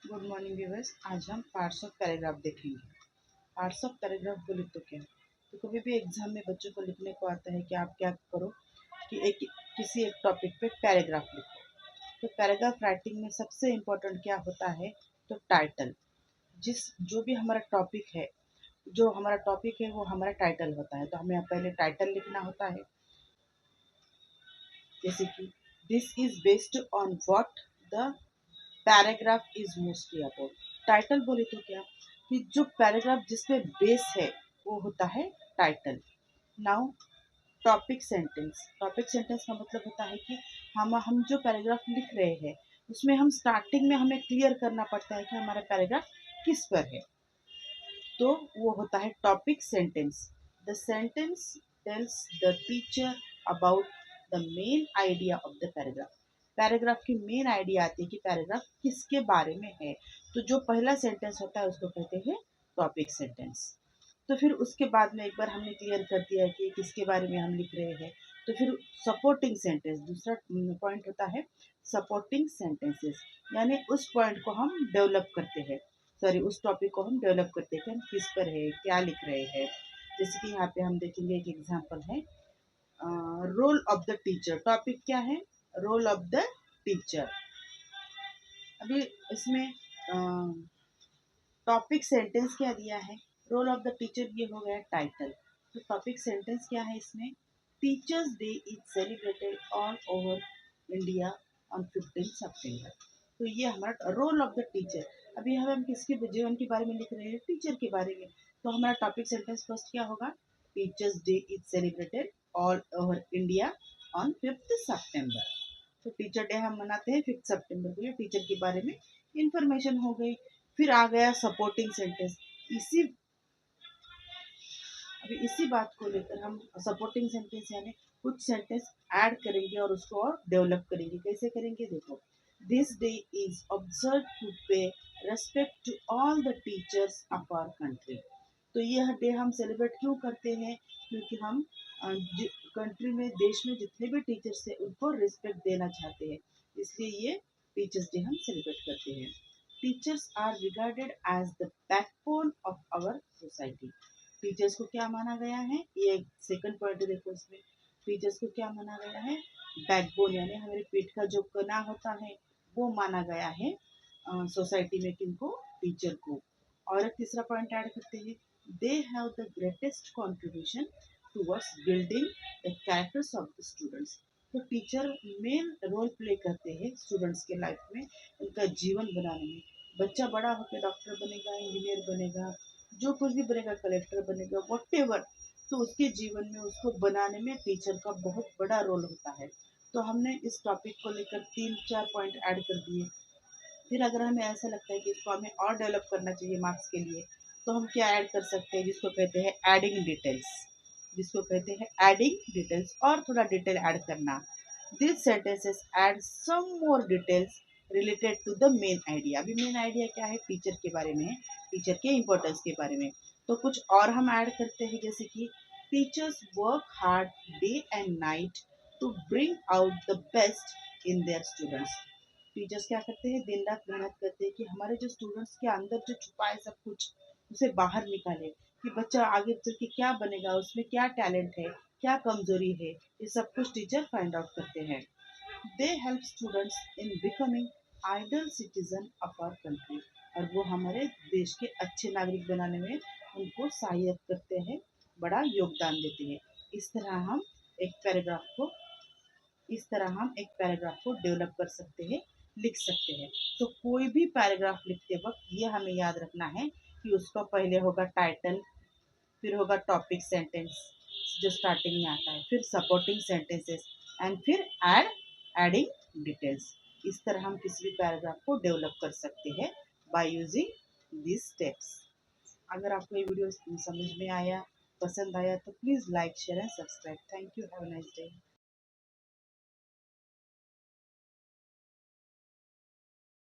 Good morning viewers. आज हम parts of paragraph देखेंगे। पार्ट्स ऑफ पैराग्राफ बोले तो क्या, तो कभी भी एग्जाम में बच्चों को लिखने को आता है कि आप क्या करो कि किसी एक टॉपिक पे पैराग्राफ लिखो। तो पैराग्राफ राइटिंग में सबसे इम्पोर्टेंट क्या होता है, तो टाइटल। जो भी हमारा टॉपिक है, वो हमारा टाइटल होता है। तो हमें पहले टाइटल लिखना होता है, जैसे कि this is based on what the paragraph is mostly about. Title बोले तो क्या, कि जो पैराग्राफ जिसपे बेस है वो होता है टाइटल। नाउ टॉपिक सेंटेंस का मतलब होता है कि हम जो पैराग्राफ लिख रहे हैं उसमें हम स्टार्टिंग में हमें क्लियर करना पड़ता है कि हमारा पैराग्राफ किस पर है। तो वो होता है topic sentence. The sentence tells the teacher about the main idea of the paragraph. Paragraph की मेन आइडिया आती है कि पैराग्राफ किसके बारे में है। तो जो पहला सेंटेंस होता है उसको कहते हैं टॉपिक सेंटेंस। तो फिर उसके बाद में एक बार हमने क्लियर कर दिया कि किसके बारे में हम लिख रहे हैं, तो फिर सपोर्टिंग सेंटेंस, दूसरा पॉइंट होता है सपोर्टिंग सेंटेंसेस। यानी उस पॉइंट को हम डेवलप करते हैं, उस टॉपिक को हम डेवलप करते हैं कि हम किस पर है, क्या लिख रहे हैं। जैसे कि यहाँ पे हम देखेंगे एक एग्जांपल है, role of the teacher. Topic क्या है, रोल ऑफ द टीचर। अभी इसमें टॉपिक सेंटेंस क्या दिया है, रोल ऑफ द टीचर, ये हो गया टाइटल। तो टॉपिक सेंटेंस क्या है इसमें, teachers day is celebrated all over India on 15 सितंबर। तो ये हमारा रोल ऑफ द टीचर। अभी हम किसके जीवन के बारे में लिख रहे हैं, टीचर के बारे में। तो हमारा टॉपिक सेंटेंस फर्स्ट क्या होगा, teachers day is celebrated all over India on 5 सितंबर। तो टीचर डे हम मनाते हैं 5 सितंबर को, ये टीचर के बारे में इंफॉर्मेशन हो गई। फिर आ गया सपोर्टिंग सेंटेंस। इसी अभी इसी बात को लेकर हम सपोर्टिंग सेंटेंस यानी कुछ सेंटेंस ऐड करेंगे और उसको और डेवलप करेंगे। कैसे करेंगे, देखो, this day is observe to pay respect to all the teachers of our country. तो यह डे हम सेलिब्रेट क्यों करते हैं, क्योंकि हम कंट्री में, देश में जितने भी टीचर्स हैं उनको रिस्पेक्ट देना चाहते हैं, इसलिए ये टीचर्स डे हम सेलिब्रेट करते हैं। Teachers are regarded as the backbone of our society. Teachers को क्या माना गया है, ये सेकंड पॉइंट देखो इसमें, टीचर्स को क्या माना गया है, बैकबोन, यानी हमारे पेट का जो कना होता है वो माना गया है सोसाइटी में, किनको, टीचर को। और एक तीसरा पॉइंट ऐड करते हैं, they have the greatest contribution towards building the characters of the students. तो टीचर मेन रोल प्ले करते हैं स्टूडेंट्स के लाइफ में, उनका जीवन बनाने में। बच्चा बड़ा होकर डॉक्टर बनेगा, इंजीनियर बनेगा, जो कुछ भी बनेगा, कलेक्टर बनेगा, वॉटेवर, तो उसके जीवन में उसको बनाने में टीचर का बहुत बड़ा रोल होता है। तो हमने इस टॉपिक को लेकर 3-4 पॉइंट ऐड कर दिए। फिर अगर हमें ऐसा लगता है कि इसको हमें और डेवलप करना चाहिए मार्क्स के लिए, तो हम क्या ऐड कर सकते हैं, जिसको कहते हैं एडिंग डिटेल्स। और थोड़ा डिटेल ऐड करना। This sentences add some more details related to the main idea. अभी मेन आइडिया क्या है, टीचर के बारे में, टीचर के इम्पोर्टेंस के बारे में। तो कुछ और हम ऐड करते हैं, जैसे कि teachers work hard day and night to bring out the best in their students. Teachers क्या करते हैं, दिन रात मेहनत करते हैं कि हमारे जो स्टूडेंट्स के अंदर जो छुपा है सब कुछ, उसे बाहर निकाले, कि बच्चा आगे चल के क्या बनेगा, उसमें क्या टैलेंट है, क्या कमजोरी है, ये सब कुछ टीचर फाइंड आउट करते हैं। They help students in becoming ideal citizen of our country. और वो हमारे देश के अच्छे नागरिक बनाने में उनको सहायक करते हैं, बड़ा योगदान देते हैं। इस तरह हम एक पैराग्राफ को डेवलप कर सकते हैं, लिख सकते हैं। तो कोई भी पैराग्राफ लिखते वक्त ये हमें याद रखना है कि उसका पहले होगा टाइटल, फिर होगा टॉपिक सेंटेंस जो स्टार्टिंग में आता है, फिर सपोर्टिंग सेंटेंसेस, एंड फिर एडिंग डिटेल्स। इस तरह हम किसी भी पैराग्राफ को डेवलप कर सकते हैं बाय यूजिंग दिस स्टेप्स। अगर आपको ये वीडियो समझ में आया, पसंद आया, तो please like, share and subscribe. Thank you, have a nice day.